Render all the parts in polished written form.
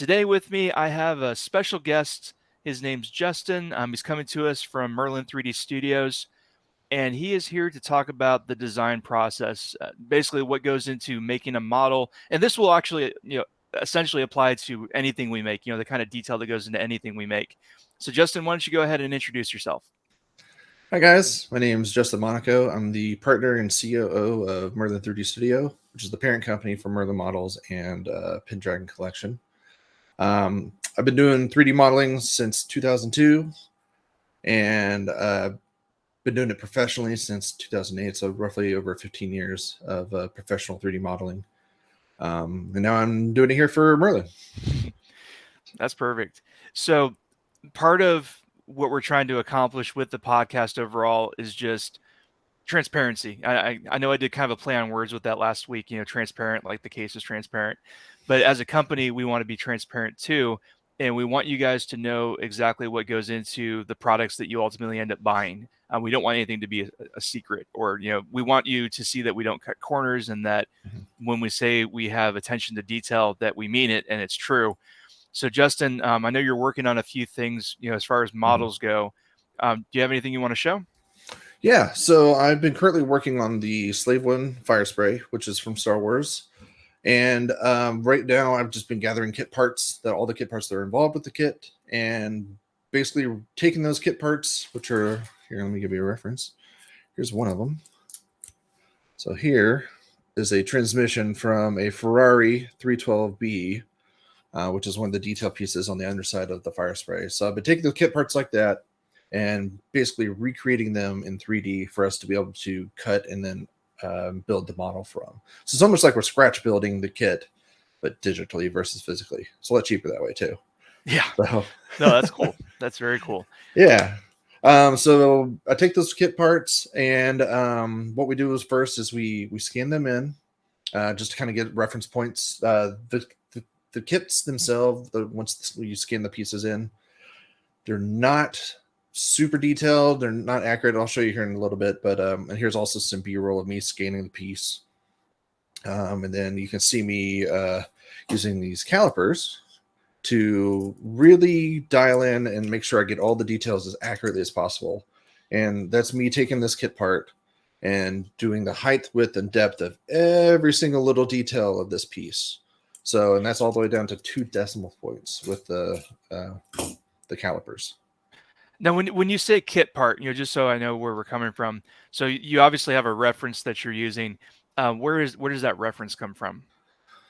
Today with me, I have a special guest. His name's Justin. He's coming to us from Merlin 3D Studios, and he is here to talk about the design process, basically what goes into making a model. And this will actually, essentially apply to anything we make. The kind of detail that goes into anything we make. So, Justin, why don't you go ahead and introduce yourself? Hi guys, my name is Justin Monaco. I'm the partner and COO of Merlin 3D Studio, which is the parent company for Merlin Models and Pendragon Collection. I've been doing 3D modeling since 2002, and been doing it professionally since 2008, so roughly over 15 years of professional 3D modeling. And now I'm doing it here for Merlin. That's perfect. So, part of what we're trying to accomplish with the podcast overall is just transparency. I know I did kind of a play on words with that last week, transparent, like the case is transparent. But as a company, we want to be transparent too. And we want you guys to know exactly what goes into the products that you ultimately end up buying. We don't want anything to be a secret, or, we want you to see that we don't cut corners, and that Mhm. when we say we have attention to detail, that we mean it and it's true. So, Justin, I know you're working on a few things, as far as Mhm. models go. Do you have anything you want to show? Yeah, so I've been currently working on the Slave One fire spray, which is from Star Wars. And right now, I've just been gathering kit parts, all the kit parts that are involved with the kit, and basically taking those kit parts, which are here. Let me give you a reference. Here's one of them. So here is a transmission from a Ferrari 312B, which is one of the detail pieces on the underside of the fire spray. So I've been taking the kit parts like that and basically recreating them in 3D for us to be able to cut and then build the model from. So it's almost like we're scratch building the kit, but digitally versus physically. It's a lot cheaper that way too. Yeah. So No, that's cool. That's very cool. yeah. So I take those kit parts, and what we do is first is we scan them in, just to kind of get reference points. The kits themselves, once you scan the pieces in, they're not super detailed. They're not accurate. I'll show you here in a little bit. But and here's also some B-roll of me scanning the piece. And then you can see me using these calipers to really dial in and make sure I get all the details as accurately as possible. And that's me taking this kit part and doing the height, width, and depth of every single little detail of this piece. So, and that's all the way down to 2 decimal points with the calipers. Now, when you say kit part, just so I know where we're coming from, so you obviously have a reference that you're using. Where does that reference come from?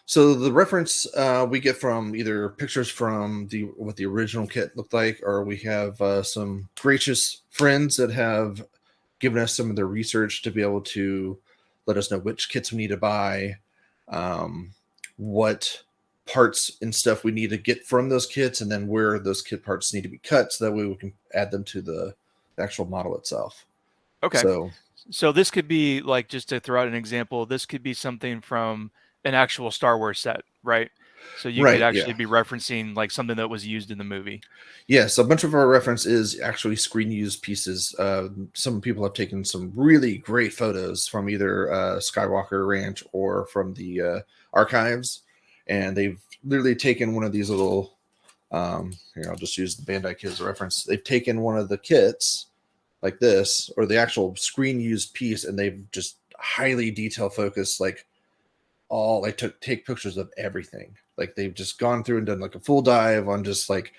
So the reference we get from either pictures from what the original kit looked like, or we have some gracious friends that have given us some of their research to be able to let us know which kits we need to buy, what parts and stuff we need to get from those kits, and then where those kit parts need to be cut, so that way we can add them to the actual model itself. Okay, So so this could be, like, just to throw out an example, this could be something from an actual Star Wars set, right? So you could right, actually yeah. be referencing like something that was used in the movie. Yes, a bunch of our reference is actually screen used pieces. Some people have taken some really great photos from either Skywalker Ranch or from the archives, and they've literally taken one of these little. Here, I'll just use the Bandai kit as a reference. They've taken one of the kits like this, or the actual screen used piece, and they've just highly detail focused, like all like take pictures of everything. Like they've just gone through and done like a full dive on just like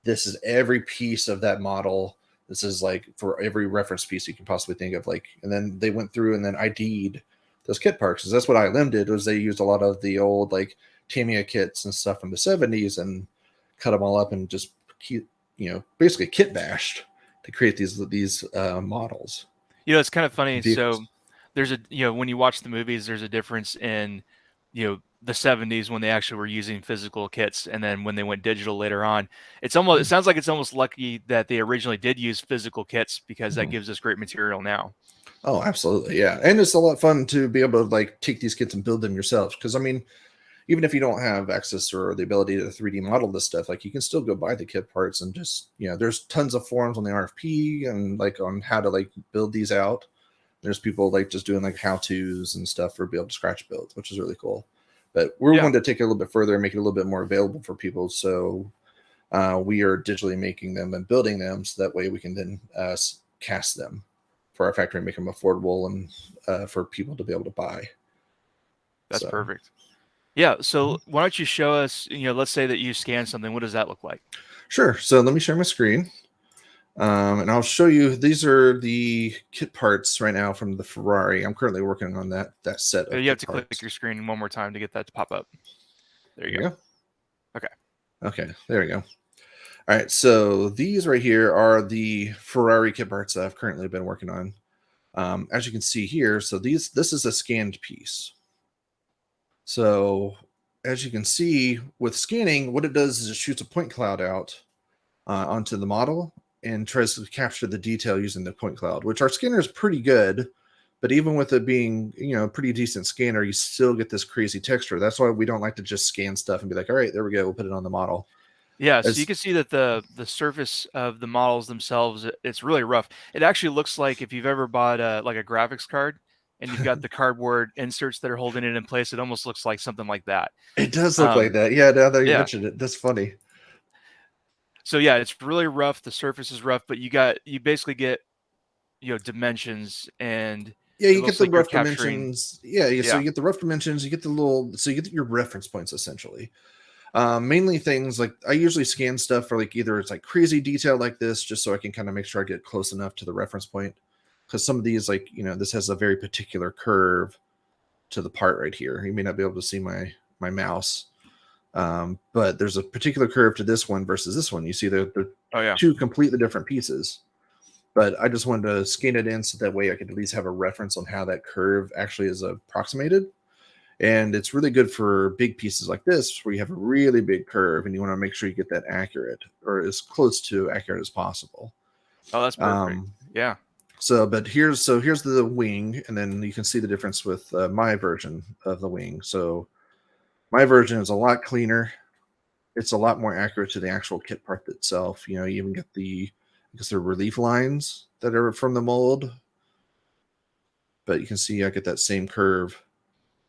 this is every piece of that model. This is like for every reference piece you can possibly think of. Like, and then they went through and then ID'd those kit parts. Because that's what ILM did, was they used a lot of the old like Tamiya kits and stuff from the 70s and cut them all up and just basically kit bashed to create these models It's kind of funny. vehicles. So there's when you watch the movies, there's a difference in, the 70s when they actually were using physical kits, and then when they went digital later on. It sounds like it's almost lucky that they originally did use physical kits, because that Mhm. gives us great material now. Oh, absolutely, yeah, and it's a lot of fun to be able to like take these kits and build them yourself. Because I mean, even if you don't have access or the ability to 3D model this stuff, like you can still go buy the kit parts and just there's tons of forums on the RFP and like on how to like build these out. There's people like just doing like how tos and stuff for be able to scratch builds, which is really cool. But we're Yeah, going to take it a little bit further and make it a little bit more available for people. So we are digitally making them and building them, so that way we can then cast them for our factory and make them affordable and for people to be able to buy. that's So perfect. Yeah, so why don't you show us, let's say that you scan something. What does that look like? sure. So let me share my screen. And I'll show you. These are the kit parts right now from the Ferrari. I'm currently working on that set of You have kit to click parts. your screen one more time to get that to pop up. There There you you go. go. Okay. Okay, there we go. All right, so these right here are the Ferrari kit parts that I've currently been working on. As you can see here, so this is a scanned piece. So as you can see with scanning, what it does is it shoots a point cloud out onto the model and tries to capture the detail using the point cloud, which our scanner is pretty good. But even with it being, a pretty decent scanner, you still get this crazy texture. That's why we don't like to just scan stuff and be like, all right, there we go, we'll put it on the model. Yeah, so you As can see that the surface of the models themselves, it's really rough. It actually looks like if you've ever bought like a graphics card and you've got the cardboard inserts that are holding it in place, it almost looks like something like that. It does look like Um, that. Yeah, now that you yeah. mentioned it, that's funny. So yeah, it's really rough. The surface is rough, but you basically get, dimensions and Yeah, it you get looks the like you're rough capturing. dimensions. Yeah, so Yeah. you get the rough dimensions, you get the little, so you get your reference points essentially. Mainly things like I usually scan stuff for like either it's like crazy detail like this, just so I can kind of make sure I get close enough to the reference point. Because some of these, like, this has a very particular curve to the part right here. You may not be able to see my mouse, but there's a particular curve to this one versus this one. You see they're Oh yeah. two completely different pieces. But I just wanted to scan it in so that way I could at least have a reference on how that curve actually is approximated. And it's really good for big pieces like this, where you have a really big curve and you want to make sure you get that accurate or as close to accurate as possible. Oh, that's perfect. Um, Yeah. but here's the wing, and then you can see the difference with my version of the wing. So my version is a lot cleaner. It's a lot more accurate to the actual kit part itself. You even get I guess they're relief lines that are from the mold, but you can see I get that same curve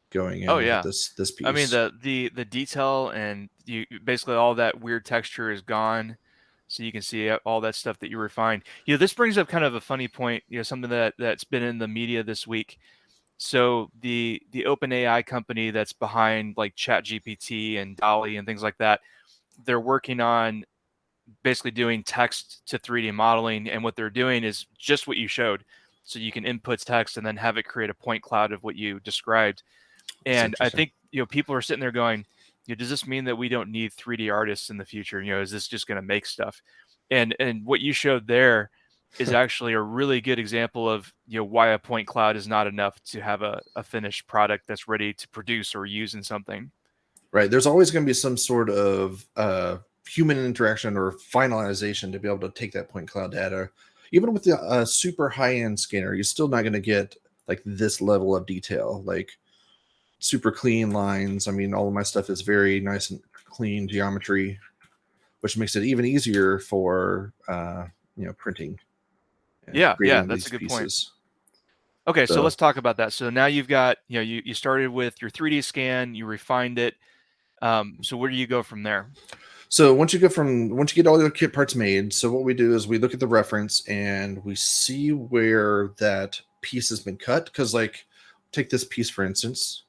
going Oh in with yeah. this I mean piece. the detail and you basically all that weird texture is gone, so you can see all that stuff that you refined. This brings up kind of a funny point. Something that's been in the media this week. So the OpenAI company that's behind like ChatGPT and Dolly and things like that, they're working on basically doing text to 3D modeling, and what they're doing is just what you showed. So you can input text and then have it create a point cloud of what you described. It's And I interesting. think, people are sitting there going, does this mean that we don't need 3D artists in the future? Is this just going to make stuff? And what you showed there is actually a really good example of, why a point cloud is not enough to have a finished product that's ready to produce or use in something. Right. There's always going to be some sort of human interaction or finalization to be able to take that point cloud data. Even with the super high end scanner, you're still not going to get like this level of detail, like super clean lines. I mean, all of my stuff is very nice and clean geometry, which makes it even easier for printing and Yeah, yeah, creating that's a these good point. pieces. Okay, so So let's talk about that. So now you've got, you started with your 3D scan, you refined it. So where do you go from there? So once you get all your kit parts made, so what we do is we look at the reference and we see where that piece has been cut. Because like, take this piece for instance.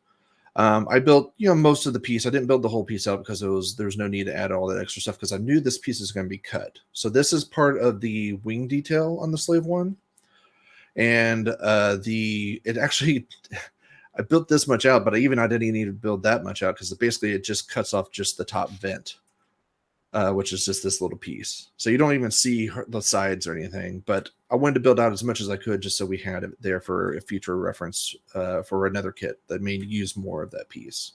I built most of the piece. I didn't build the whole piece out because there's no need to add all that extra stuff because I knew this piece is going to be cut. So this is part of the wing detail on the Slave One, and it actually. I built this much out, but I didn't even need to build that much out because basically it just cuts off just the top vent, which is just this little piece. So you don't even see the sides or anything. But I wanted to build out as much as I could just so we had it there for a future reference for another kit that may use more of that piece.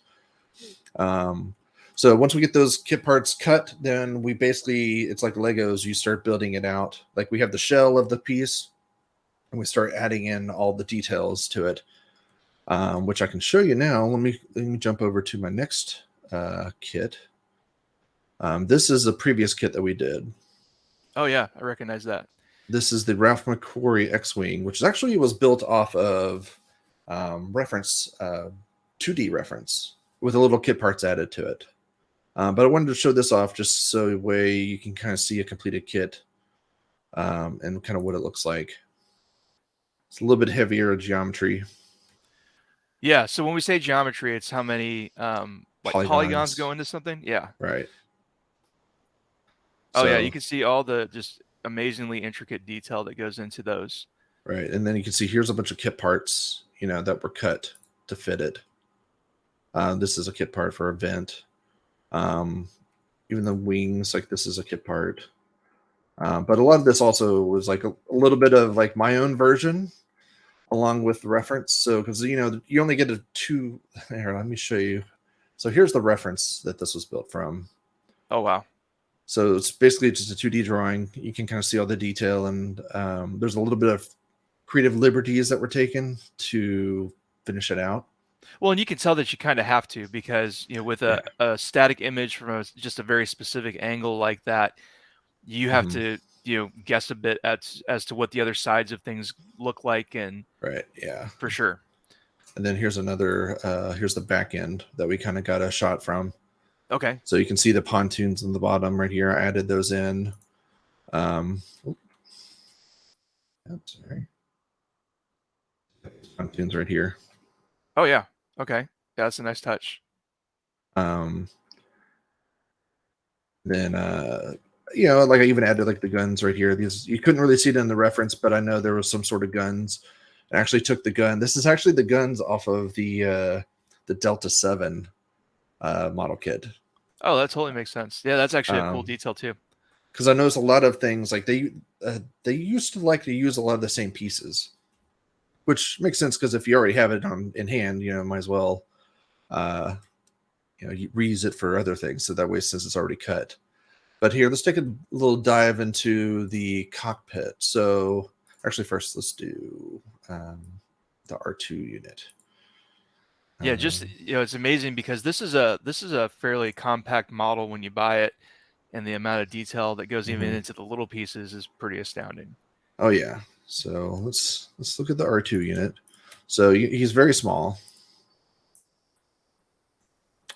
Um, so once we get those kit parts cut, then we basically, it's like Legos, you start building it out. Like we have the shell of the piece and we start adding in all the details to it, which I can show you now. Let me jump over to my next kit. This is a previous kit that we did. Oh yeah, I recognize that. This is the Ralph McQuarrie X-Wing, which was built off of reference, 2D reference. with a little kit parts added to it. But I wanted to show this off just so way you can kind of see a completed kit and kind of what it looks like. It's a little bit heavier geometry. Yeah. So when we say geometry, it's how many like polygons go Polygons, into something. Yeah. right? Oh yeah, you So, can see all the just amazingly intricate detail that goes into those. right, and then you can see here's a bunch of kit parts, that were cut to fit it. This is a kit part for a vent. Um, Even the wings, like this is a kit part. But a lot of this also was like a little bit of like my own version along with the reference. So, because you only get a two. Here, let me show you. So here's the reference that this was built from. Oh wow. So it's basically just a 2D drawing. You can kind of see all the detail, and there's a little bit of creative liberties that were taken to finish it out. Well, and you can tell that you kind of have to because with Yeah. a static image from just a very specific angle like that, you have Hmm. to guess a bit as to what the other sides of things look like, and Right. Yeah. for sure. And then here's another. Here's the back end that we kind of got a shot from. Okay. So you can see the pontoons on the bottom right here. I added those in. Sorry. Pontoons right here. Oh yeah. Okay. Yeah, that's a nice touch. Um, then like I even added like the guns right here. These you couldn't really see it in the reference, but I know there was some sort of guns. I actually took the gun. This is actually the guns off of the Delta 7 model kit. Oh, that totally makes sense. Yeah, that's actually a cool Um, detail too. because I noticed a lot of things like they used to like to use a lot of the same pieces, which makes sense because if you already have it in hand, might as well uh, you reuse it for other things. So that way, since it's already cut. But here, let's take a little dive into the cockpit. So actually, first let's do the R2 unit. Yeah, just Um, it's amazing because this is a fairly compact model when you buy it, and the amount of detail that goes even mhm. into the little pieces is pretty astounding. Oh yeah. So let's look at the R2 unit. So he's very small,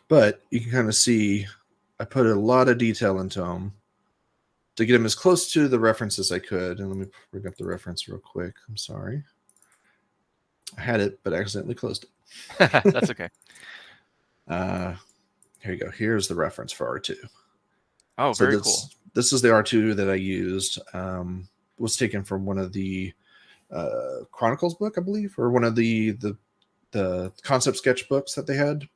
but you can kind of see I put a lot of detail into him to get him as close to the reference as I could. And let me bring up the reference real quick. I'm sorry. I had it, but I accidentally closed That's it. okay. uh, Here you go. Here's the reference for R2. Oh, So very cool. this is the R2 that I used. Was taken from one of the Chronicles book, I believe, or one of the concept sketch books that they had.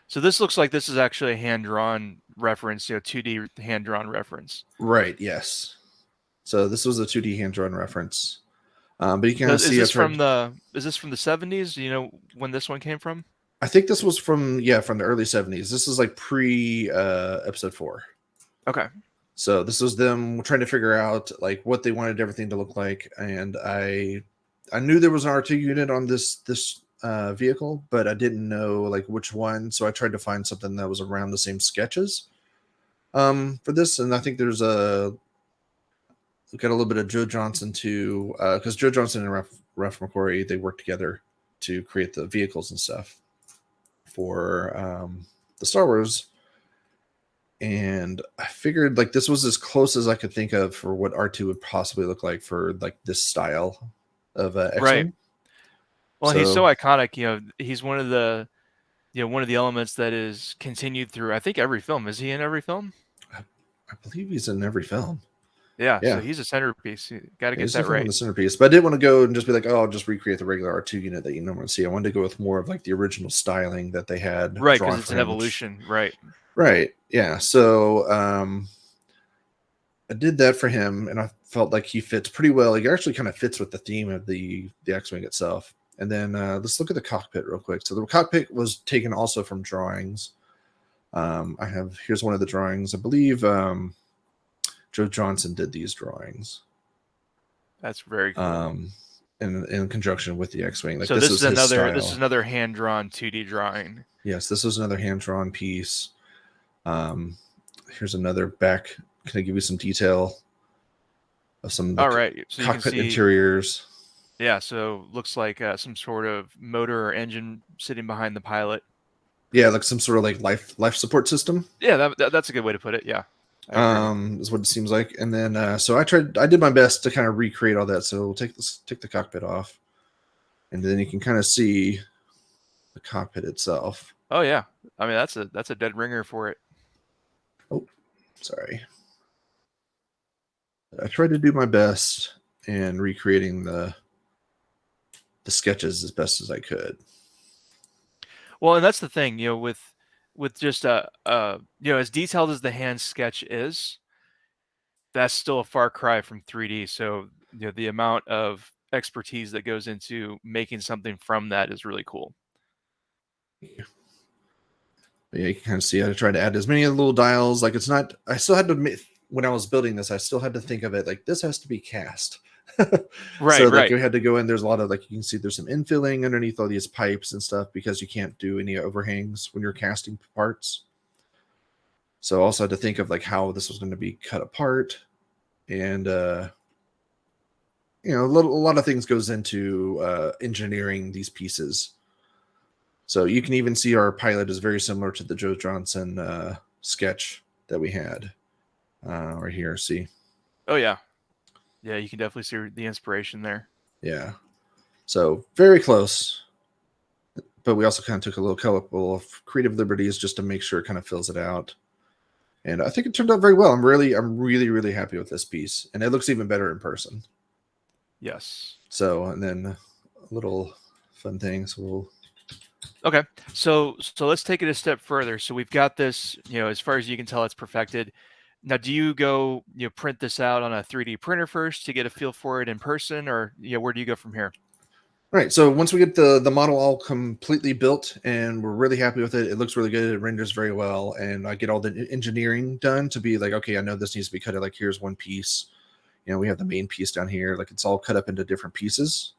So this looks like this is actually a hand-drawn reference, 2D hand-drawn reference. Right. Yes. So this was a 2D hand drawn reference. But you can kind of Is see I this from tried. the 70s? Do you know when this one came from? I think this was from the early 70s. This is like pre episode 4. Okay. So this was them trying to figure out like what they wanted everything to look like, and I knew there was an R2 unit on this vehicle, but I didn't know like which one. So I tried to find something that was around the same sketches for this, and I think there's a got a little bit of Joe Johnson too, because Joe Johnson and Ralph McQuarrie they worked together to create the vehicles and stuff for the Star Wars. And I figured like this was as close as I could think of for what R2 would possibly look like for like this style of Right. X-wing. Well, and he's so So iconic. He's one of the one of the elements that is continued through I think every film. Is he in every film? I, I believe he's in every film. Yeah. So Yeah, he's a centerpiece. You got to get he's that definitely one right. of the centerpiece. But I didn't want to go and just be like, oh, I'll just recreate the regular R2 unit that you normally see. I wanted to go with more of like the original styling that they had Right, because drawn it's for an him, which evolution. Right. right, yeah. So I did that for him, and I felt like he fits pretty well. He actually kind of fits with the theme of the X-wing itself. And then let's look at the cockpit real quick. So the cockpit was taken also from drawings. I have here's one of the drawings. I believe Joe Johnson did these drawings That's very cool. um, in conjunction with the X-wing. Like So this this is is his another style. hand-drawn 2D drawing. Yes, this was another hand-drawn piece. Um, Here's another back. Can I give you some detail of some of the All right. So you can cockpit see, interiors? yeah, so looks like some sort of motor or engine sitting behind the pilot. Yeah, like some sort of like life support system. Yeah, that's a good way to put it. Yeah, I agree. Is what it seems like. And then so I did my best to kind of recreate all that. So we'll take the cockpit off, and then you can kind of see the cockpit itself. Oh yeah, I mean that's a dead ringer for it. Oh, sorry. I tried to do my best in recreating the sketches as best as I could. Well, and that's the thing, with just as detailed as the hand sketch is, that's still a far cry from 3D. So, the amount of expertise that goes into making something from that is really cool. But yeah, you can kind of see I tried to add as many little dials. Like it's not. I still had to when I was building this. I still had to think of it like this has to be cast. So Right, like right. we had to go in. There's a lot of like you can see there's some infilling underneath all these pipes and stuff because you can't do any overhangs when you're casting parts. So I also had to think of like how this was going to be cut apart, and a lot of things goes into engineering these pieces. So you can even see our pilot is very similar to the Joe Johnson sketch that we had right here. See, Oh yeah. Yeah, you can definitely see the inspiration there. yeah. So very close, but we also kind of took a little couple of creative liberties just to make sure it kind of fills it out. And I think it turned out very well. I'm really happy with this piece, and it looks even better in person. Yes. So, and then a little fun thing. So we'll Okay. So let's take it a step further. So we've got this, as far as you can tell, it's perfected. Now, do you go, print this out on a 3D printer first to get a feel for it in person, or where do you go from here? All right. So once we get the model all completely built and we're really happy with it, it looks really good. It renders very well, and I get all the engineering done to be like, okay, I know this needs to be cut. Like here's one piece. We have the main piece down here. Like it's all cut up into different pieces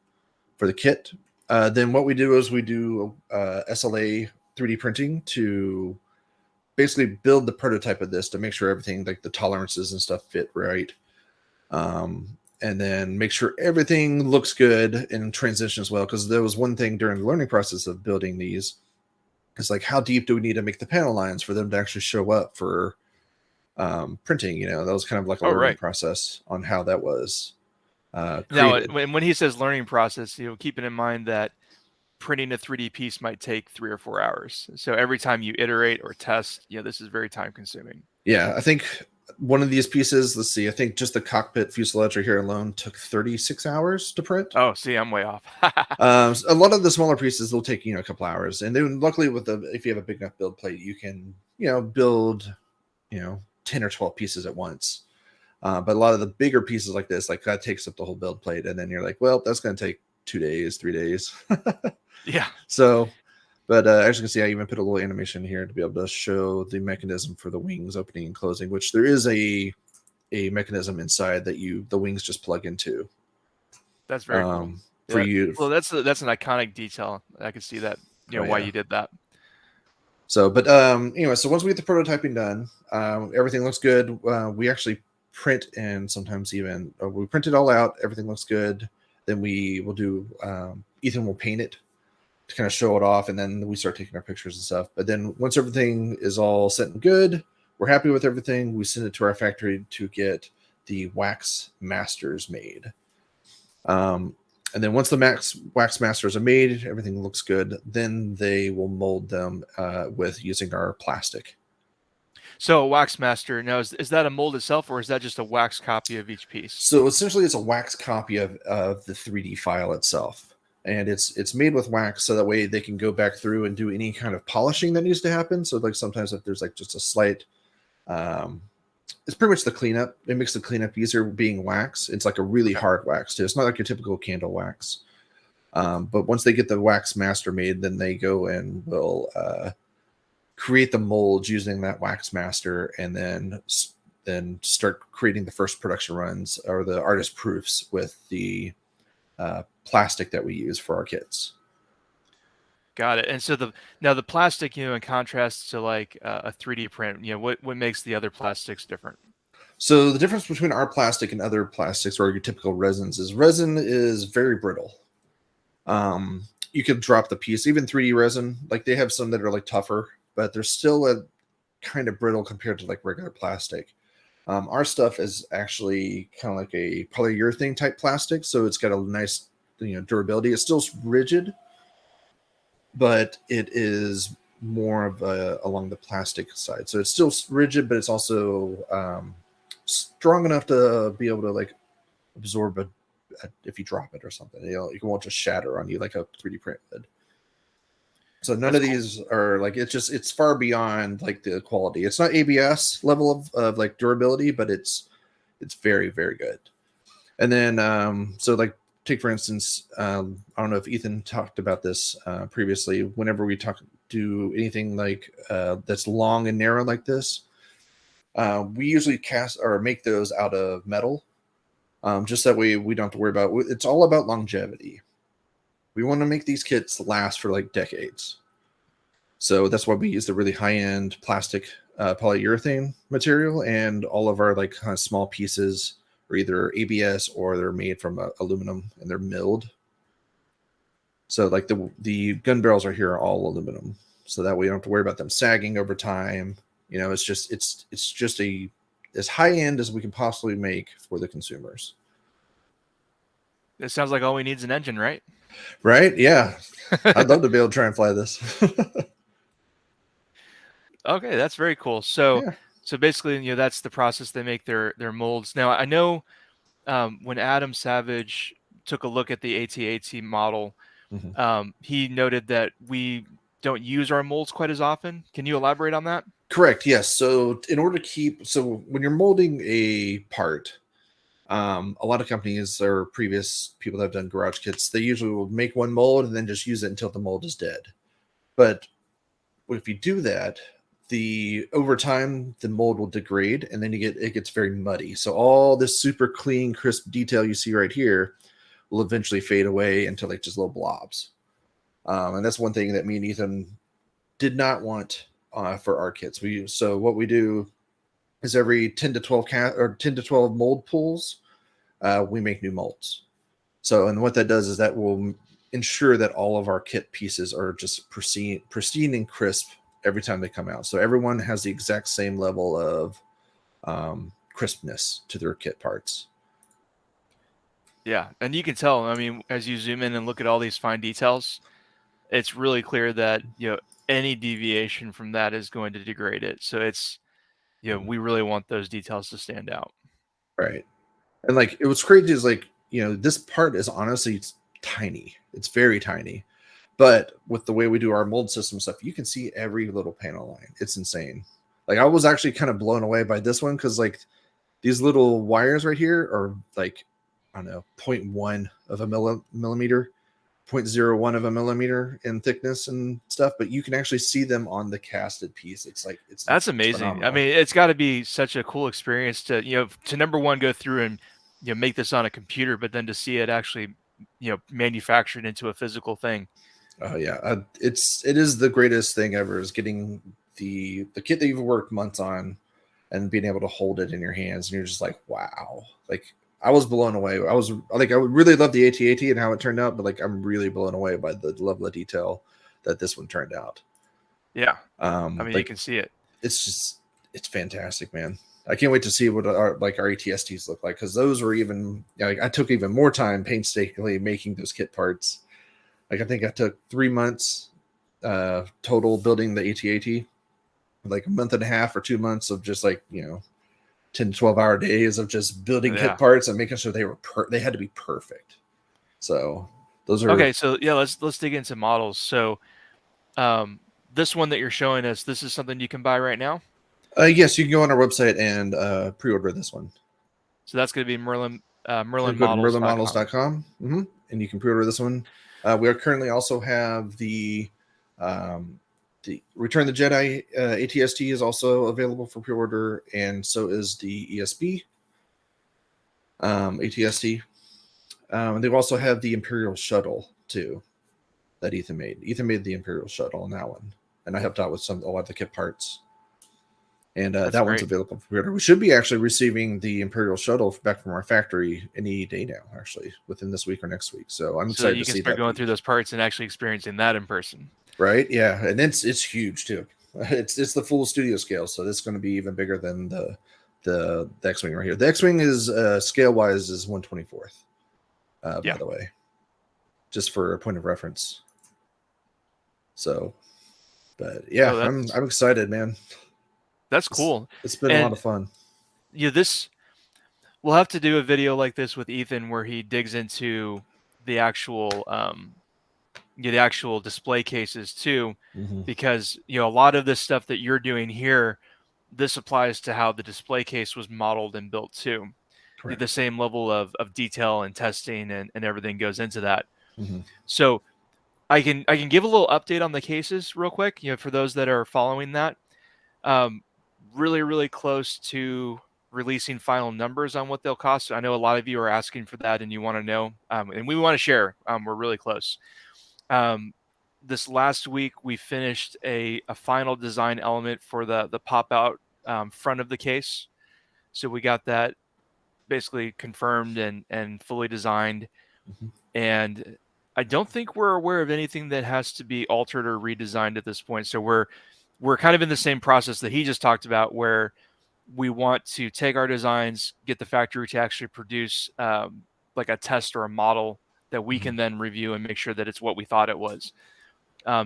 for the kit. Then what we do is we do SLA 3D printing to basically build the prototype of this to make sure everything like the tolerances and stuff fit right. And then make sure everything looks good in transition as well. Because there was one thing during the learning process of building these. It's like, how deep do we need to make the panel lines for them to actually show up for printing? That was kind of like a Oh, learning right. process on how that was Now, created. when he says learning process, keeping in mind that printing a 3D piece might take 3 or 4 hours. So every time you iterate or test, this is very time consuming. Yeah, I think one of these pieces, let's see, I think just the cockpit fuselage right here alone took 36 hours to print. Oh, see, I'm way off. A lot of the smaller pieces will take a couple hours, and then luckily if you have a big enough build plate, you can build 10 or 12 pieces at once. But a lot of the bigger pieces like this, like that takes up the whole build plate, and then you're like, well, that's going to take 2 days, 3 days. Yeah. So, but as you can see, I even put a little animation here to be able to show the mechanism for the wings opening and closing, which there is a mechanism inside that the wings just plug into. That's very cool. For Yeah. you. Well, that's an iconic detail. I can see that, Oh why yeah. you did that. So, but anyway, so once we get the prototyping done, everything looks good. We actually print and sometimes even we print it all out. Everything looks good. Then we will do. Ethan will paint it to kind of show it off, and then we start taking our pictures and stuff. But then once everything is all set and good, we're happy with everything. We send it to our factory to get the wax masters made. And then once the wax masters are made, everything looks good. Then they will mold them with using our plastic. So a wax master, now is that a mold itself, or is that just a wax copy of each piece? So essentially, it's a wax copy of the 3D file itself, and it's made with wax so that way they can go back through and do any kind of polishing that needs to happen. So like sometimes if there's like just a slight, it's pretty much the cleanup. It makes the cleanup easier being wax. It's like a really Okay. hard wax too. It's not like your typical candle wax. But once they get the wax master made, then they go and will create the molds using that wax master, and then start creating the first production runs or the artist proofs with the plastic that we use for our kits. Got it. And so the plastic, in contrast to like a 3D print, what makes the other plastics different? So the difference between our plastic and other plastics or your typical resins is resin is very brittle. you can drop the piece. Even 3D resin, like they have some that are like tougher, but they're still a kind of brittle compared to like regular plastic. Our stuff is actually kind of like a polyurethane type plastic, so it's got a nice durability. It's still rigid, but it is more of along the plastic side. So it's still rigid, but it's also strong enough to be able to like absorb if you drop it or something. It won't just shatter on you like a 3D print would. So none That's of cool. these are like it's far beyond like the quality. It's not ABS level of like durability, but it's very very good. And then so like take for instance, I don't know if Ethan talked about this previously. Whenever we do anything like that's long and narrow like this, we usually cast or make those out of metal, just that way we don't have to worry about. It's all about longevity. We want to make these kits last for like decades. So that's why we use the really high end plastic polyurethane material, and all of our like kind of small pieces are either ABS or they're made from aluminum and they're milled. So like the gun barrels are here are all aluminum, so that way you don't have to worry about them sagging over time. It's just a as high end as we can possibly make for the consumers. It sounds like all we need is an engine, right? Right? Yeah, I'd love to be able to try and fly this. Okay, that's very cool. So, Yeah. so basically, that's the process they make their molds. Now, I know when Adam Savage took a look at the AT-AT model, Mhm. he noted that we don't use our molds quite as often. Can you elaborate on that? Correct. Yes. So in order to so when you're molding a part, a lot of companies or previous people that have done garage kits, they usually will make one mold and then just use it until the mold is dead. But if you do that, the over time the mold will degrade and then it gets very muddy. So all this super clean, crisp detail you see right here will eventually fade away into like just little blobs. And that's one thing that me and Ethan did not want for our kits. So what we do is every 10 to 12 or 10 to 12 mold pools, we make new molds. So, and what that does is that will ensure that all of our kit pieces are just pristine and crisp every time they come out. So everyone has the exact same level of crispness to their kit parts. Yeah, and you can tell. I mean, as you zoom in and look at all these fine details, it's really clear that any deviation from that is going to degrade it. So we really want those details to stand out. Right. And like it was crazy is like, this part is honestly it's tiny. It's very tiny. But with the way we do our mold system stuff, you can see every little panel line. It's insane. Like I was actually kind of blown away by this one because like these little wires right here are like, I don't know, zero 0.1 of a millimeter, 0.01 of a millimeter in thickness and stuff, but you can actually see them on the casted piece. It's like That's it's amazing. I phenomenal. mean, it's got to be such a cool experience to to number one go through and make this on a computer, but then to see it actually manufactured into a physical thing. Oh yeah, it is the greatest thing ever is getting the kit that you've worked months on and being able to hold it in your hands and you're just like wow, like I was blown away. I was like I would really love the AT-AT and how it turned out, but like I'm really blown away by the level of detail that this one turned out. Yeah, I mean, you Like can see it. it's fantastic, man. I can't wait to see what our ATSTs look like because those were even like I took even more time painstakingly making those kit parts. Like I think I took 3 months total building the AT-AT, like a month and a half or 2 months of just like 10 to 12 hour days of just building kit Yeah. parts and making sure they had to be perfect. So those are Okay, so yeah, let's dig into models. So, this one that you're showing us, this is something you can buy right now. yes, you can go on our website and pre-order this one. So that's going to be Merlin Go to merlinmodels.com. merlinmodels.com and you can pre-order this one. We are currently also have the Return the Jedi ATST is also available for pre-order, and so is the ESB ATST. And they also have the Imperial Shuttle too that Ethan made. Ethan made the Imperial Shuttle on that one, and I helped out with a lot of the kit parts. And That's that one's great. available for pre-order. We should be actually receiving the Imperial shuttle back from our factory any day now, actually, within this week or next week. So I'm So that excited you to can see start that going through piece. those parts and actually experiencing that in person. Right? Yeah, and it's huge too. It's the full studio scale, so this is going to be even bigger than the X-wing right here. The X-wing is scale wise is 1/24th. By Yeah. the way, just for a point of reference. So, but yeah, Oh, I'm excited, man. that's It's cool. it's been a lot And of fun. yeah, this we'll have to do a video like this with Ethan where he digs into the actual the actual display cases too, Hmm. because a lot of this stuff that you're doing here, this applies to how the display case was modeled and built too. The Correct. same level of detail and testing and everything goes into that. Hmm. So I can give a little update on the cases real quick, for those that are following that. Um, really close to releasing final numbers on what they'll cost. So I know a lot of you are asking for that and you want to know, and we want to share. We're really close. Um, this last week we finished a final design element for the pop out front of the case. So we got that basically confirmed and fully designed. Hmm. And I don't think we're aware of anything that has to be altered or redesigned at this point. So we're kind of in the same process that he just talked about, where we want to take our designs, get the factory to actually produce like a test or a model that we Hmm. can then review and make sure that it's what we thought it was.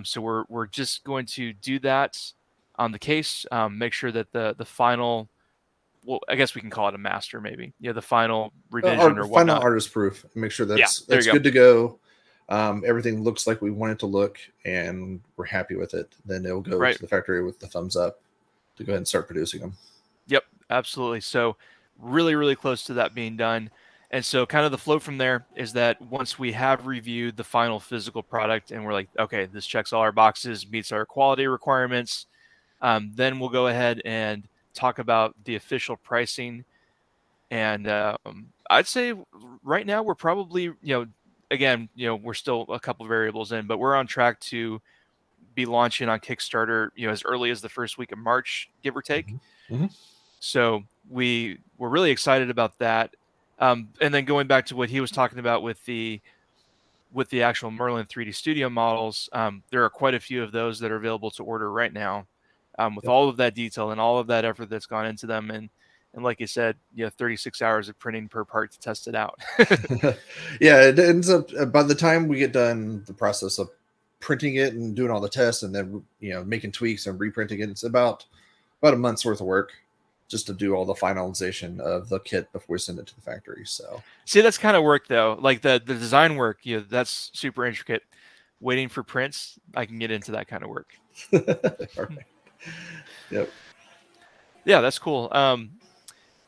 So we're just going to do that on the case, make sure that the final, well, I guess we can call it a master, maybe, the final revision or Final whatnot. artist proof. Make sure Yeah, there that's you go. good to go. Everything looks like we want it to look, and we're happy with it. Then it'll go Right. to the factory with the thumbs up to go ahead and start producing them. Yep, absolutely. So really close to that being done. And so kind of the flow from there is that once we have reviewed the final physical product and we're like, okay, this checks all our boxes, meets our quality requirements, then we'll go ahead and talk about the official pricing. And I'd say right now we're probably, again, we're still a couple variables in, but we're on track to be launching on Kickstarter, as early as the first week of March, give or take. Hmm. Hmm. So we're really excited about that. And then going back to what he was talking about with the actual Merlin 3D Studio models, there are quite a few of those that are available to order right now, with Yep. all of that detail and all of that effort that's gone into them. And like you said, 36 hours of printing per part to test it out. Yeah, it ends up by the time we get done the process of printing it and doing all the tests, and then making tweaks and reprinting it. It's about a month's worth of work just to do all the finalization of the kit before we send it to the factory. So, See, that's kind of work though. Like the design work, yes. that's super intricate. Waiting for prints, I can get into that kind of work. All right. Yep. Yeah, that's cool.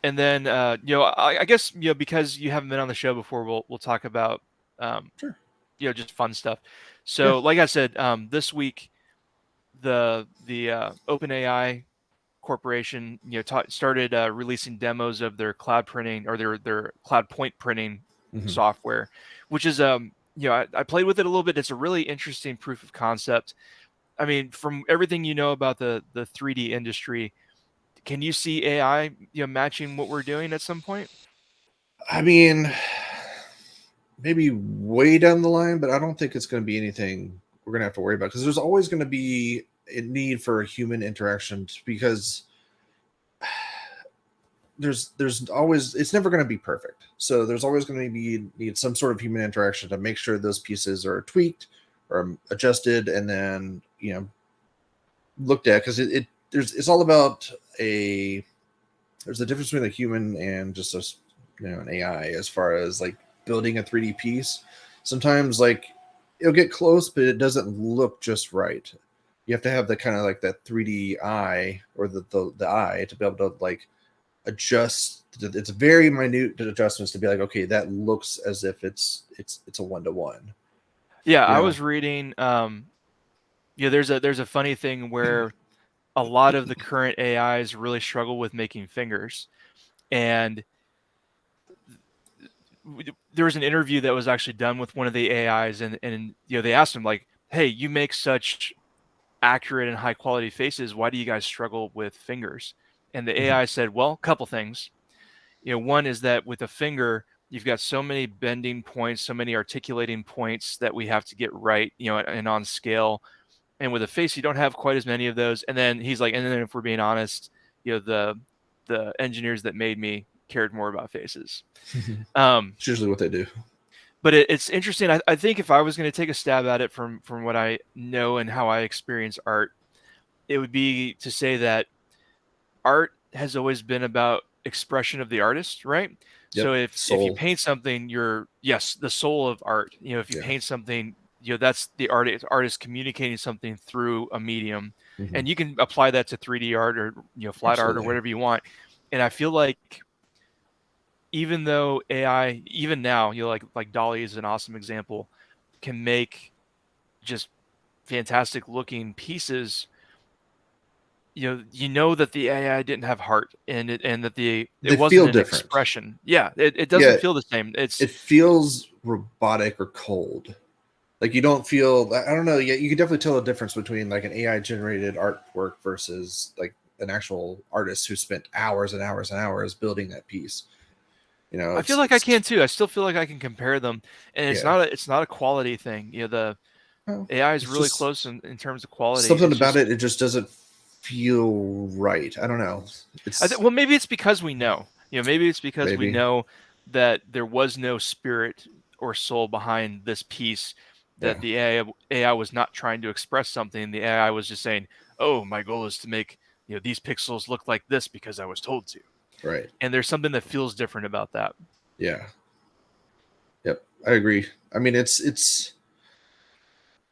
And then I guess because you haven't been on the show before, we'll talk about um, Sure. just fun stuff. Yeah. So like I said, this week the OpenAI corporation started releasing demos of their cloud printing or their cloud point printing Hmm. software, which is I played with it a little bit. It's a really interesting proof of concept. I mean, from everything about the 3D industry, can you see AI matching what we're doing at some point? I mean, maybe way down the line, but I don't think it's going to be anything we're going to have to worry about because there's always going to be a need for human interaction because there's always it's never going to be perfect. So there's always going to be need some sort of human interaction to make sure those pieces are tweaked or adjusted and then looked at because it there's it's all about a there's a difference between a human and just a an AI as far as like building a 3D piece. Sometimes like it'll get close, but it doesn't look just right. You have to have the kind of like that 3D eye or the eye to be able to like adjust. It's very minute adjustments to be like, okay, that looks as if it's a 1-to-1. Yeah, You I know, was reading. There's a funny thing where a lot of the current AIs really struggle with making fingers, and there was an interview that was actually done with one of the AIs, and they asked him like, "Hey, you make such accurate and high quality faces. Why do you guys struggle with fingers?" And the Mhm. AI said, well, a couple things. One is that with a finger, you've got so many bending points, so many articulating points that we have to get right, and on scale. And with a face, you don't have quite as many of those. And then he's like, and then if we're being honest, the engineers that made me cared more about faces. Um, It's usually what they do. but it's interesting. I think if I was going to take a stab at it from what I know and how I experience art, it would be to say that art has always been about expression of the artist, right? So Yep. if you Soul. paint something, you're yes, the soul of art. If you Yeah. paint something, that's the artist communicating something through a medium. Hmm. And you can apply that to 3D art or flat art or Absolutely. whatever you want. And I feel like even though AI, even now, like Dolly is an awesome example, can make just fantastic looking pieces. You know that the AI didn't have heart, and that it They wasn't feel an different. expression. Yeah, it Yeah, doesn't feel the same. It's it feels robotic or cold. Like you don't feel. I don't know. Yeah, you can definitely tell the difference between like an AI generated artwork versus like an actual artist who spent hours and hours and hours building that piece. I feel like I It's can too. I still feel like I can compare them, and it's yeah. not a quality thing. The Well, AI is it's really just close in terms of quality. something It's about just it. It just doesn't feel right. I don't know. It's well, maybe it's because we know. Maybe it's because we maybe know that there was no spirit or soul behind this piece. That yeah. the AI was not trying to express something. The AI was just saying, "Oh, my goal is to make these pixels look like this because I was told to." Right. And there's something that feels different about that. Yeah. Yep. I agree. I mean, it's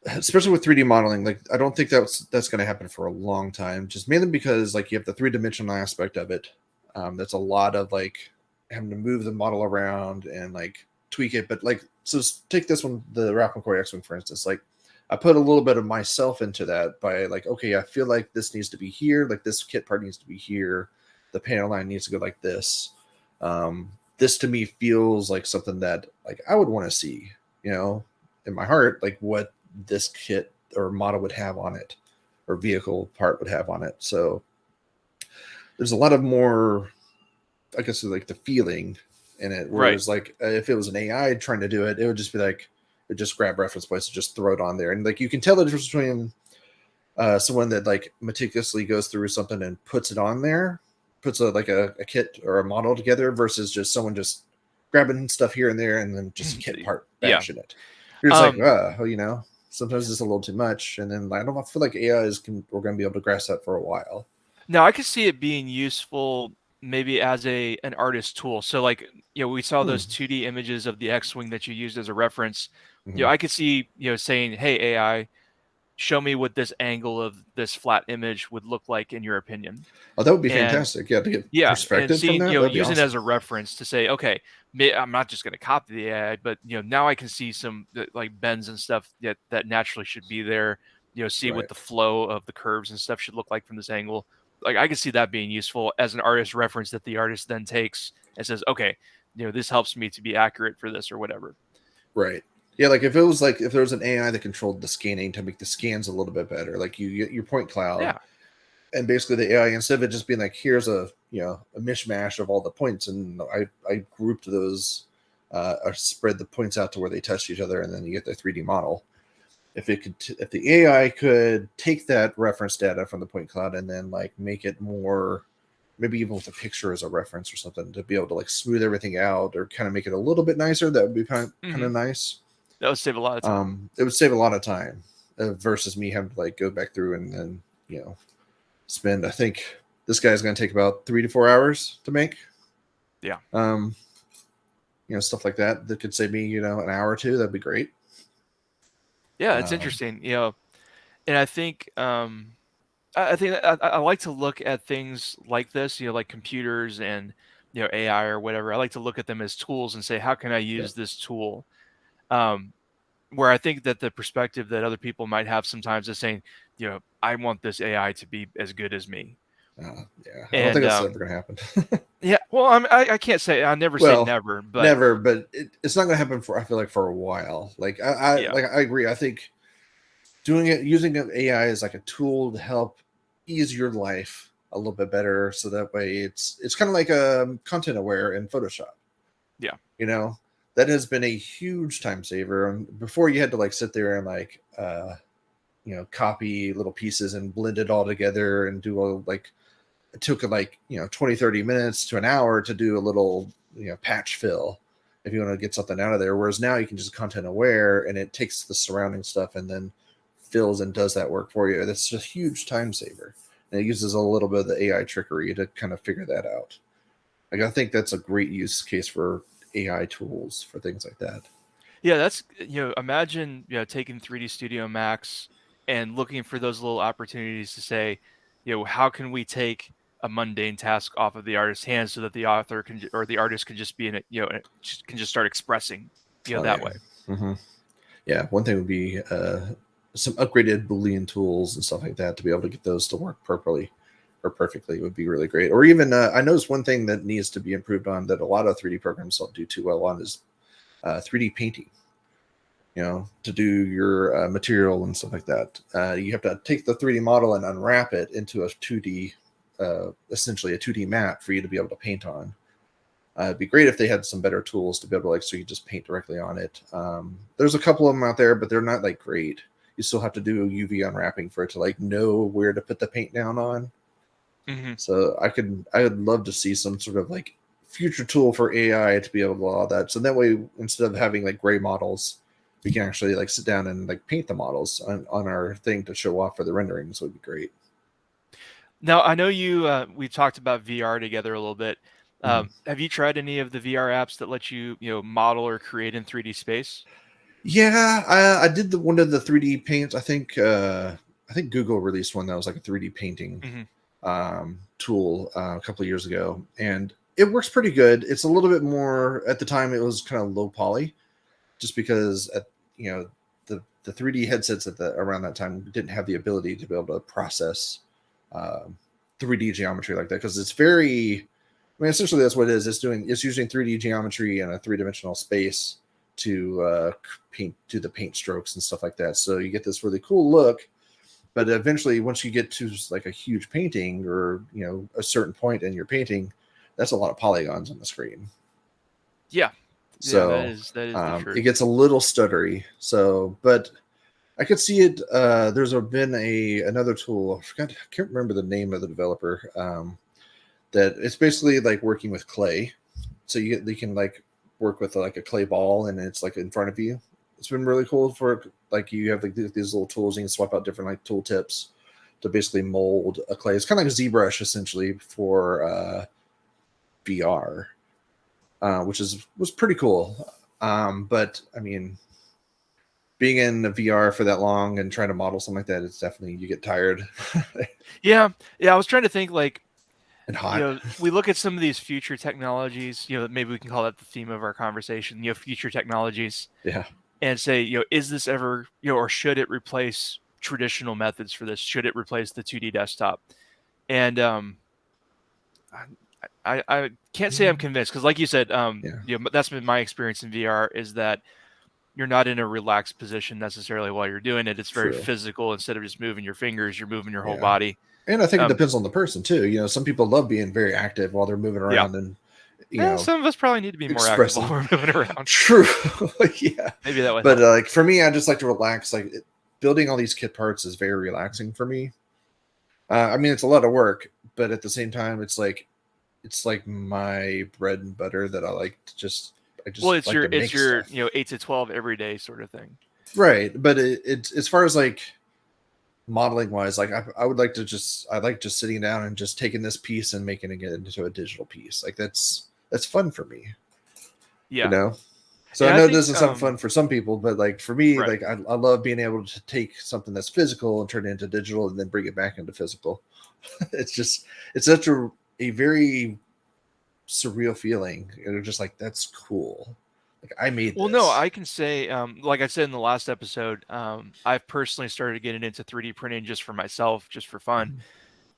especially with 3D modeling. Like, I don't think that's going to happen for a long time. Just mainly because like you have the three-dimensional aspect of it. That's a lot of like having to move the model around and like tweak it. But like, so take this one, the Ralph McCoy X-wing, for instance. Like, I put a little bit of myself into that by like, okay, I feel like this needs to be here. Like this kit part needs to be here. The panel line needs to go like this. This to me feels like something that like I would want to see. You know, in my heart, like what this kit or model would have on it or vehicle part would have on it. So there's a lot of more, I guess, like the feeling in it. Right. Whereas like if it was an AI trying to do it, it would just be like, it just grab reference points and just throw it on there. And like you can tell the difference between someone that like meticulously goes through something and puts it on there, puts a kit or a model together versus just someone just grabbing stuff here and there and then just a kit part Yeah. bashing it. You're just like, Um, sometimes it's a little too much. And then I don't feel like AI we're going to be able to grasp that for a while. Now I could see it being useful maybe as an artist tool. So like, we saw Hmm. those 2D images of the X-Wing that you used as a reference. Hmm. I could see, saying, "Hey AI, show me what this angle of this flat image would look like in your opinion." Oh, that would be And fantastic. Yeah, to get yeah, and perspective from seeing, that, that'd be using it awesome. as a reference to say, okay, I'm not just going to copy the AI, but now I can see some like bends and stuff that naturally should be there. See what Right. the flow of the curves and stuff should look like from this angle. Like I can see that being useful as an artist reference that the artist then takes and says, okay, this helps me to be accurate for this or whatever. Right. Yeah, like if it was like if there was an AI that controlled the scanning to make the scans a little bit better, like you get your point cloud, Yeah. and basically the AI instead of it just being like here's a mishmash of all the points, and I grouped those, or spread the points out to where they touch each other, and then you get the 3D model. If the AI could take that reference data from the point cloud and then like make it more, maybe even with a picture as a reference or something to be able to like smooth everything out or kind of make it a little bit nicer, that would be kind Hmm. of nice. That would save a lot of time. It would save a lot of time versus me having to like go back through and then spend. I think this guy's going to take about 3 to 4 hours to make. Yeah. Um, stuff like that that could save me an hour or two. That'd be great. Yeah. It's Um, interesting. And I think, I think I like to look at things like this, like computers and AI or whatever. I like to look at them as tools and say, how can I yeah, use this tool? Um, where I think that the perspective that other people might have sometimes is saying, I want this AI to be as good as me. yeah. I don't think And that's ever going to happen. yeah, well, I can't say I never say Well, never, but never, but it's not going to happen for I feel like for a while. Like yeah, I agree. I think doing it using an AI as like a tool to help ease your life a little bit better, so that way it's kind of like content aware in Photoshop. Yeah. You know, that has been a huge time saver. Before you had to like sit there and like copy little pieces and blend it all together and do all like it took like 20-30 minutes to an hour to do a little patch fill if you want to get something out of there, whereas now you can just content aware and it takes the surrounding stuff and then fills and does that work for you. That's a huge time saver, and it uses a little bit of the AI trickery to kind of figure that out. Like, I think that's a great use case for AI tools for things like that. Yeah, that's imagine taking 3D Studio Max and looking for those little opportunities to say, how can we take a mundane task off of the artist's hands so that the author or the artist can just be in it, can just start expressing, Oh that yeah. way. hmm Yeah, one thing would be some upgraded Boolean tools and stuff like that to be able to get those to work properly or perfectly would be really great. Or even I noticed one thing that needs to be improved on that a lot of 3D programs don't do too well on is 3D painting. To do your material and stuff like that. You have to take the 3D model and unwrap it into a 2D, essentially a 2D map for you to be able to paint on. It'd be great if they had some better tools to be able to so you just paint directly on it. There's a couple of them out there, but they're not like great. You still have to do UV unwrapping for it to like know where to put the paint down on. Hmm. So I would love to see some sort of like future tool for AI to be able to do all that. So that way, instead of having like gray models, we can actually like sit down and like paint the models on our thing to show off for the renderings would be great. Now, I know we talked about VR together a little bit. Mhm. Have you tried any of the VR apps that let you, model or create in 3D space? Yeah, I did the one of the 3D paints. I think Google released one that was like a 3D painting Hmm. tool a couple of years ago, and it works pretty good. It's a little bit more at the time. It was kind of low poly, just because at the 3D headsets at the around that time didn't have the ability to be able to process um 3D geometry like that because it's very. I mean, essentially that's what it is. It's using 3D geometry in a three-dimensional space to do the paint strokes and stuff like that. So you get this really cool look, but eventually once you get to like a huge painting or a certain point in your painting, that's a lot of polygons on the screen. Yeah, yeah, that So is the it truth. gets a little stuttery. So, but I could see it. Been another tool. I forgot. I can't remember the name of the developer. That it's basically like working with clay. So you can like work with like a clay ball, and it's like in front of you. It's been really cool for like you have like these little tools. You can swap out different like tool tips to basically mold a clay. It's kind of like a ZBrush essentially for VR, which was pretty cool. But I mean, being in the VR for that long and trying to model something like that, it's definitely you get tired Yeah, yeah. I was trying to think like, and hot. we look at some of these future technologies. Maybe we can call that the theme of our conversation. Future technologies, Yeah, and say, is this ever, or should it replace traditional methods for this? Should it replace the 2D desktop? And I can't say I'm convinced because, like you said, yeah, that's been my experience in VR is that you're not in a relaxed position necessarily while you're doing it. It's very true. physical. Instead of just moving your fingers, you're moving your whole Yeah, body. and I think it Um, depends on the person too. Some people love being very active while they're moving yeah. around and Some of us probably need to be more active while expressing. we're moving around. True, yeah. Maybe that would But help. like for me, I just like to relax. Like building all these kit parts is very relaxing for me. I mean, it's a lot of work, but at the same time, it's like my bread and butter that I Well, just it's like your to it's make your stuff. 8 to 12 every day sort of thing. Right, but it's as far as like modeling wise, like I would like to I like just sitting down and just taking this piece and making it into a digital piece. Like that's fun for me, you Yeah, know. So I and I know it think doesn't sound fun for some people, but like for me, right. like I love being able to take something that's physical and turn it into digital and then bring it back into physical. it's just it's such a very surreal feeling. You're just like that's cool. Like I made Well, no, this. I can say, like I said in the last episode, I've personally started getting into 3D printing just for myself, just for fun. Mhm.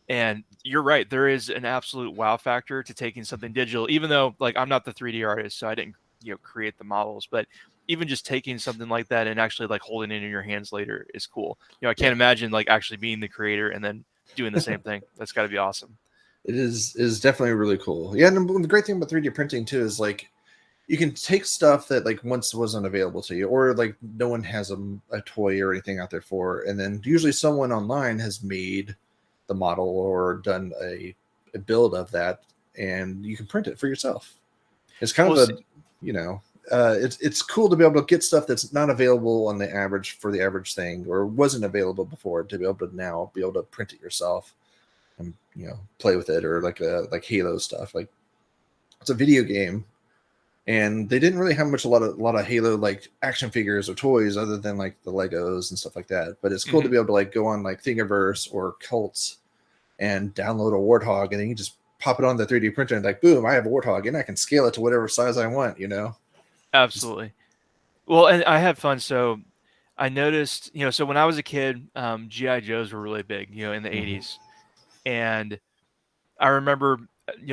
And you're right, there is an absolute wow factor to taking something digital, even though like I'm not the 3D artist, so I didn't, create the models, but even just taking something like that and actually like holding it in your hands later is cool. I can't Yeah. imagine like actually being the creator and then doing the same thing. That's got to be awesome. It is definitely really cool. Yeah, and the great thing about 3D printing too is like you can take stuff that like once wasn't available to you, or like no one has a toy or anything out there for, and then usually someone online has made the model or done a build of that, and you can print it for yourself. It's kind Well, of a, you know, it's cool to be able to get stuff that's not available on the average for the average thing, or wasn't available before, to be able to now be able to print it yourself and play with it, or like Halo stuff. Like it's a video game, and they didn't really have a lot of Halo like action figures or toys other than like the Legos and stuff like that. But it's cool to mhm, be able to like go on like Thingiverse or Cults and download a Warthog, and then you just pop it on the 3D printer and like boom, I have a Warthog, and I can scale it to whatever size I want. Just, absolutely. Well, and I had fun. So I noticed, so when I was a kid, GI Joes were really big, in the mhm. 80s, and I remember,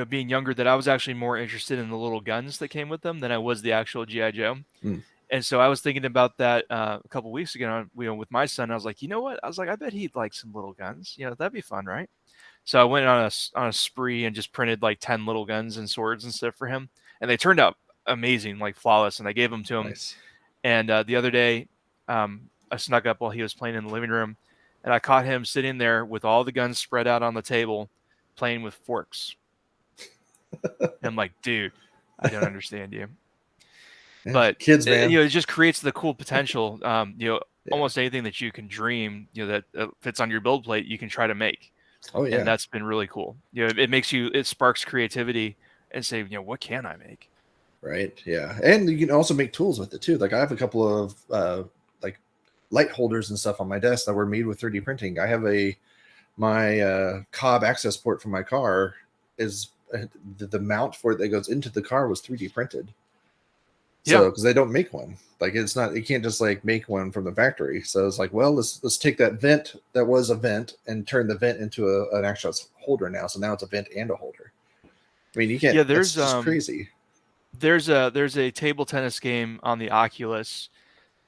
being younger, that I was actually more interested in the little guns that came with them than I was the actual GI Joe. Mm, And so I was thinking about that a couple weeks ago, with my son. I was like, you know what? I was like, I bet he'd like some little guns. That'd be fun, right? So I went on a spree and just printed like 10 little guns and swords and stuff for him, and they turned out amazing, like flawless. And I gave them to him. nice. And the other day, I snuck up while he was playing in the living room, and I caught him sitting there with all the guns spread out on the table, playing with forks. And I'm like, dude, I don't understand you. Yeah, But kids, man. it just creates the cool potential. Yeah. Almost anything that you can dream, that fits on your build plate, you can try to make, Oh and yeah. that's been really cool. It sparks creativity and say, what can I make? Right. Yeah. And you can also make tools with it too. Like I have a couple of like light holders and stuff on my desk that were made with 3D printing. I have my Cobb access port for my car is the mount for it that goes into the car was 3D printed. Yeah, So because they don't make one, like it's not, you can't just like make one from the factory. So it's like, well, let's take that vent that was a vent and turn the vent into an actual holder now. So now it's a vent and a holder. I mean, you can't. yeah. That's just crazy. There's a table tennis game on the Oculus,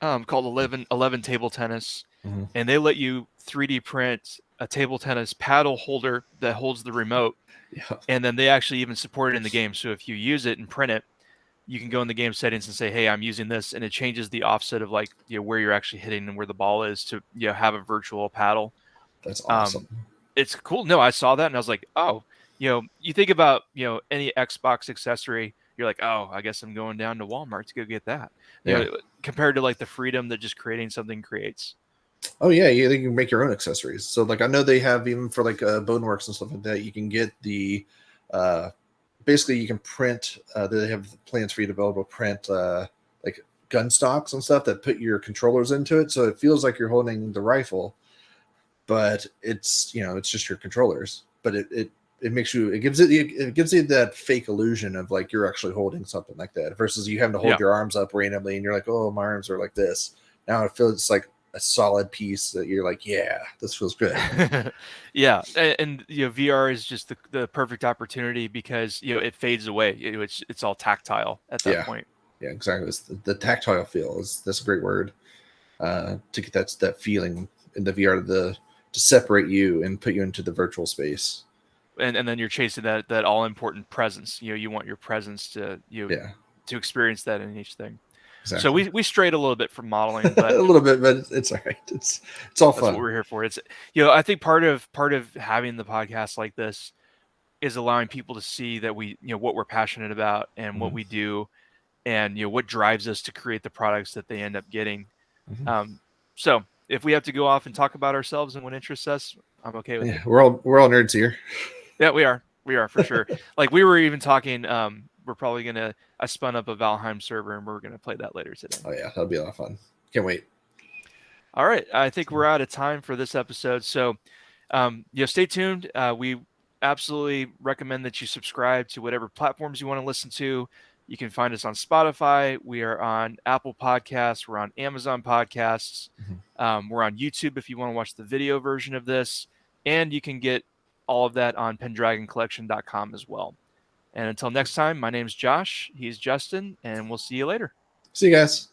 called 11 Table Tennis, Mhm. and they let you 3D print a table tennis paddle holder that holds the remote, Yeah, and then they actually even support it in the game. So if you use it and print it, you can go in the game settings and say, "Hey, I'm using this," and it changes the offset of, like, where you're actually hitting and where the ball is, to have a virtual paddle. that's Um, awesome. it's cool. No, I saw that and I was like, "Oh," you think about, any Xbox accessory, you're like, "Oh, I guess I'm going down to Walmart to go get that." Yeah. Compared to like the freedom that just creating something creates. Oh yeah, you can make your own accessories. So like I know they have even for like Boneworks and stuff like that. You can get the uh, basically you can print. They have plans for you to be able to print like gun stocks and stuff that put your controllers into it, so it feels like you're holding the rifle, but it's just your controllers. But it makes you it gives you that fake illusion of like you're actually holding something like that versus you having to hold Yeah. your arms up randomly and you're like, oh, my arms are like this. Now it feels like a solid piece that you're like, yeah, this feels good. Yeah, and VR is just the perfect opportunity, because it fades away. It's all tactile at that Yeah, point. yeah, exactly. It's the tactile feel is that's a great word to get that feeling in the VR to separate you and put you into the virtual space. And then you're chasing that all important presence. You want your presence Yeah, to experience that in each thing. So exactly. we strayed a little bit from modeling, A but little bit, but it's all right. It's all that's what fun. we're here for. It's I think part of having the podcast like this is allowing people to see that we what we're passionate about and what Mhm, we do, and what drives us to create the products that they end up getting. mhm. Um, so if we have to go off and talk about ourselves and what interests us, I'm okay with Yeah, it. we're all nerds here. Yeah, we are. We are for sure. Like, we were even talking. We're probably gonna. I spun up a Valheim server, and we're gonna play that later today. Oh yeah, that'll be a lot of fun. Can't wait. All right. I think we're out of time for this episode. So, stay tuned. We absolutely recommend that you subscribe to whatever platforms you want to listen to. You can find us on Spotify. We are on Apple Podcasts. We're on Amazon Podcasts. Mhm. We're on YouTube if you want to watch the video version of this. And you can get all of that on pendragoncollection.com as well. And until next time, my name's Josh. He's Justin, and we'll see you later. See you guys.